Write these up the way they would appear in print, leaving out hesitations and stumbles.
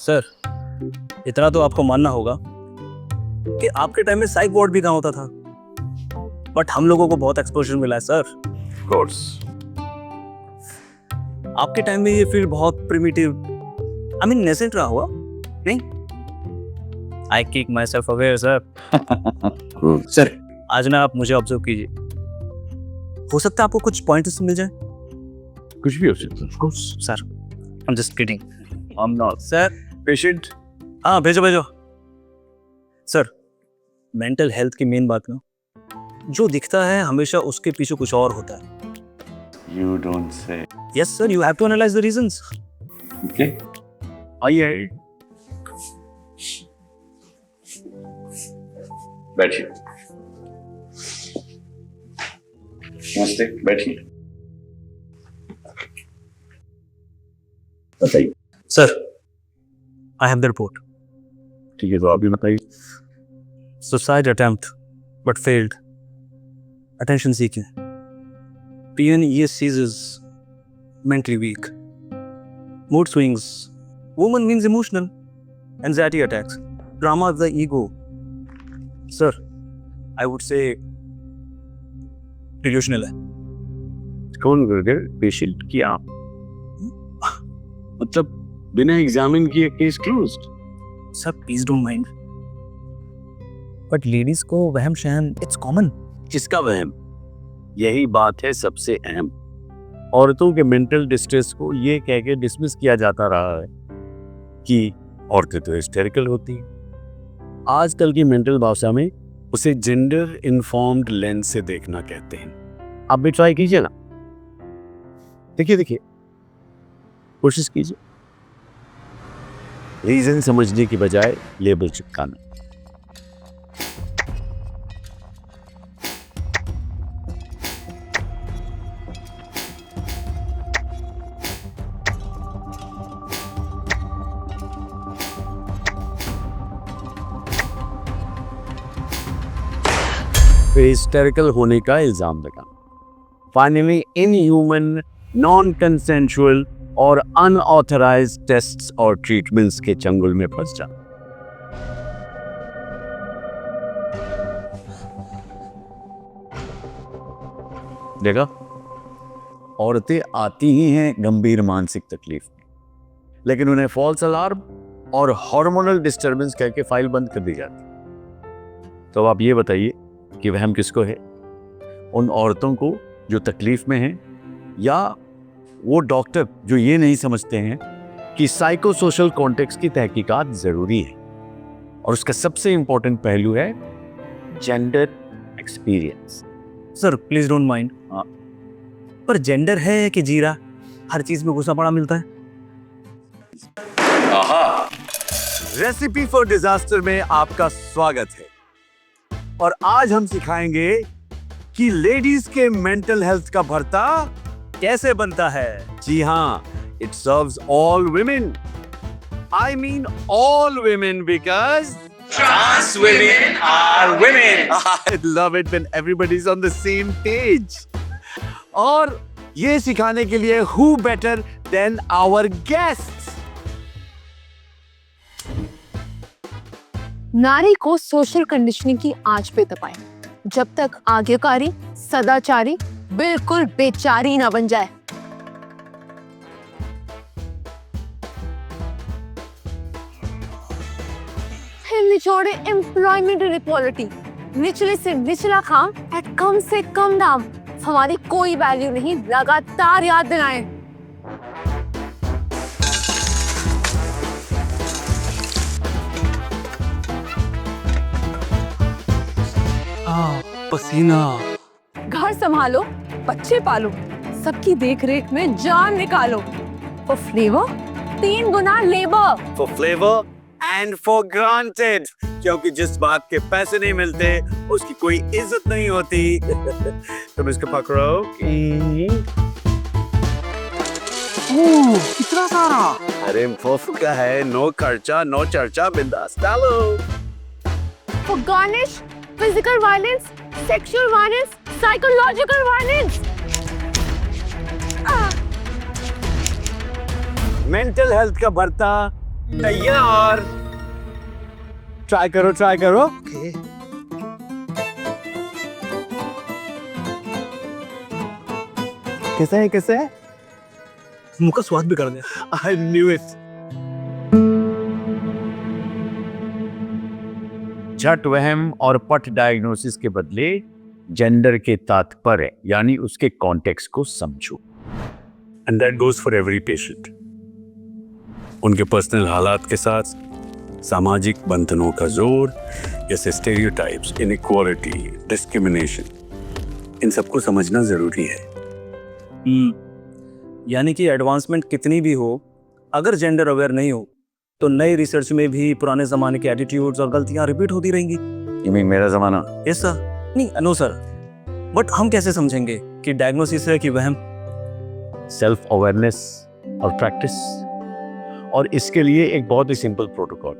Sir, इतना तो आपको मानना होगा कि आपके टाइम में साइक वार्ड भी कहाँ होता था, बट हम लोगों को बहुत एक्सपोजर मिला है सर। Of course. आपके टाइम में ये फील्ड बहुत प्रिमिटिव, आई मीन नेसेंट रहा हुआ नहीं? I kick my self aware sir. Sir, आज ना आप मुझे ऑब्जर्व कीजिए, हो सकता है आपको कुछ पॉइंट्स मिल जाए। कुछ भी हो सकता है, of course. Sir, I am just kidding I'm not. Sir. Patient. हाँ, भेजो भेजो। सर, मेंटल हेल्थ की मेन बात ना, जो दिखता है हमेशा उसके पीछे कुछ और होता है। You don't say. Yes sir, you have to analyse the reasons. Okay. आइए। बैठिए। नमस्ते, बैठिए। बताइए। Sir, I have the report. ठीक है, तो आप भी बताइए। Suicide attempt but failed, attention seeking, PNESC is mentally weak, mood swings, woman means emotional, anxiety attacks, drama of the ego. Sir, I would say delusional है। कौन कर गए पेशेंट की आप? मतलब बिना एग्जामिन किए case closed? Sir please don't mind, but ladies को वहम शहम इट्स कॉमन। किसका वहम? यही बात है सबसे अहम। औरतों के मेंटल डिस्ट्रेस को ये कह के डिसमिस किया जाता रहा है कि औरतें तो हिस्टेरिकल होती हैं। आजकल की मेंटल भाषा में उसे जेंडर इन्फॉर्म्ड लेंस से देखना कहते हैं। आप भी ट्राई कीजिए ना, देखिए देखिए, कोशिश कीजिए। रीजन समझने की बजाय लेबल चिपकाना। हिस्टेरिकल होने का इल्जाम लगाना। फाइनली इनह्यूमन, नॉन कंसेंशुअल और अनऑथराइज्ड टेस्ट्स और ट्रीटमेंट्स के चंगुल में फंस जाना। देखा, औरतें आती ही हैं गंभीर मानसिक तकलीफ में, लेकिन उन्हें फॉल्स अलार्म और हार्मोनल डिस्टरबेंस कह के फाइल बंद कर दी जाती। तो आप ये बताइए कि वहम किसको है? उन औरतों को जो तकलीफ में हैं, या वो डॉक्टर जो ये नहीं समझते हैं कि साइको सोशल कॉन्टेक्स्ट की तहकीकात जरूरी है और उसका सबसे इंपॉर्टेंट पहलू है gender experience. Sir please don't mind, पर जेंडर है कि जीरा, हर चीज में घुसा पड़ा मिलता है। रेसिपी फॉर डिजास्टर में आपका स्वागत है और आज हम सिखाएंगे कि लेडीज के मेंटल हेल्थ का भरता कैसे बनता है। जी हाँ, it serves all women. I mean all women because Trans women are women. I love it when everybody's on the same page. और ये सिखाने के लिए who better than our guests? नारी को सोशल कंडीशनिंग की आंच पे तपाएं, जब तक आज्ञाकारी, सदाचारी, बिल्कुल बेचारी ना बन जाए। फिर निचोड़े एम्प्लॉयमेंट इनइक्वालिटी, निचले से निचला काम एट कम से कम दाम, हमारी कोई वैल्यू नहीं, लगातार याद दिलाएं। पसीना। घर संभालो, बच्चे पालो, सबकी देखरेख में जान निकालो। For flavour 3 Guna labour. For flavor and for granted. क्योंकि जिस बात के पैसे नहीं मिलते उसकी कोई इज्जत नहीं होती। तुम इसको पकड़ो। कितना सारा। अरे मुफ्त का है, नो खर्चा नो चर्चा, बिंदास डालो। For garnish, physical violence, sexual violence, psychological violence. Mental health का भरता तैयार। ट्राई करो, ट्राई करो। कैसा है, कैसा है? मुंह का स्वाद भी कर दिया। I knew it. झट वहम और पट डायग्नोसिस के बदले जेंडर के तात्पर्य यानी उसके कॉन्टेक्स्ट को समझो। And that goes for every patient. उनके पर्सनल हालात के साथ सामाजिक बंधनों का जोर, जैसे स्टेरियोटाइप्स, इनइक्वालिटी, डिस्क्रिमिनेशन, इन सबको समझना जरूरी है। यानी कि एडवांसमेंट कितनी भी हो, अगर जेंडर अवेयर नहीं हो तो नई रिसर्च में भी पुराने जमाने के एटीट्यूड्स और गलतियां रिपीट होती रहेंगी। You mean मेरा जमाना? Yes sir. नहीं, नो सर, बट हम कैसे समझेंगे कि डायग्नोसिस है कि वहम? सेल्फ अवेयरनेस और प्रैक्टिस, और इसके लिए एक बहुत ही सिंपल प्रोटोकॉल।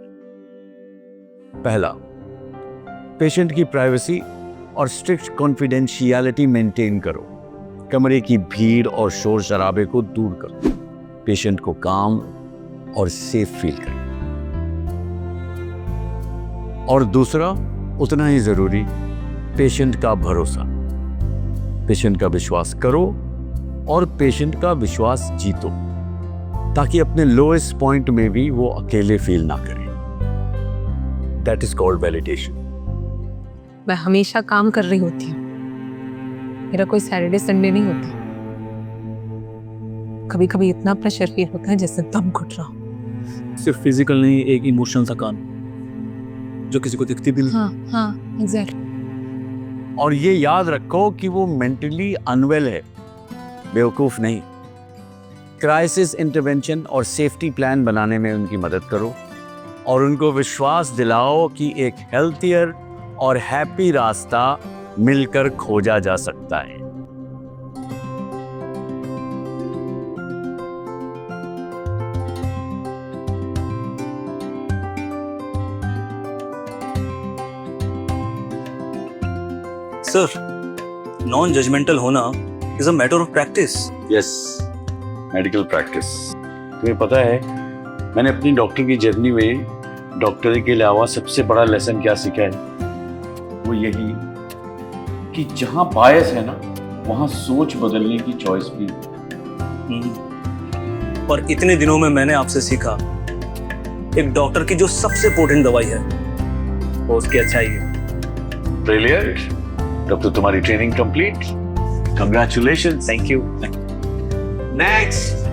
पहला, पेशेंट की प्राइवेसी और स्ट्रिक्ट कॉन्फिडेंशियलिटी मेंटेन करो। कमरे की भीड़ और शोर शराबे को दूर करो। पेशेंट को काम और सेफ फील करें। और दूसरा, उतना ही जरूरी, पेशेंट का भरोसा। पेशेंट का विश्वास करो और पेशेंट का विश्वास जीतो, ताकि अपने लोएस्ट पॉइंट में भी वो अकेले फील ना करे। That is called validation. मैं हमेशा काम कर रही होती हूँ, मेरा कोई सैटरडे संडे नहीं होता। कभी कभी इतना प्रेशर फील होता है जैसे दम घुट रहा हो। सिर्फ फिजिकल नहीं, एक इमोशनल थकान जो किसी को दिखती भी नहीं। हाँ एग्जैक्टली। और ये याद रखो कि वो मेंटली अनवेल है, बेवकूफ नहीं। क्राइसिस इंटरवेंशन और सेफ्टी प्लान बनाने में उनकी मदद करो और उनको विश्वास दिलाओ कि एक हेल्थियर और हैप्पी रास्ता मिलकर खोजा जा सकता है। सर, नॉन जजमेंटल होना is a matter of practice. Yes, medical practice. तुम्हें पता है, मैंने अपनी डॉक्टर की जर्नी में डॉक्टरी के अलावा सबसे बड़ा लेसन क्या सीखा है? वो यही कि जहां बायस है ना, वहां सोच बदलने की चॉइस भी है। और इतने दिनों में मैंने आपसे सीखा, एक डॉक्टर की जो सबसे इंपॉर्टेंट दवाई है वो उसकी अच्छाई है। ब्रिलियंट। तब तो तुम्हारी training complete. Congratulation. Thank you. Next.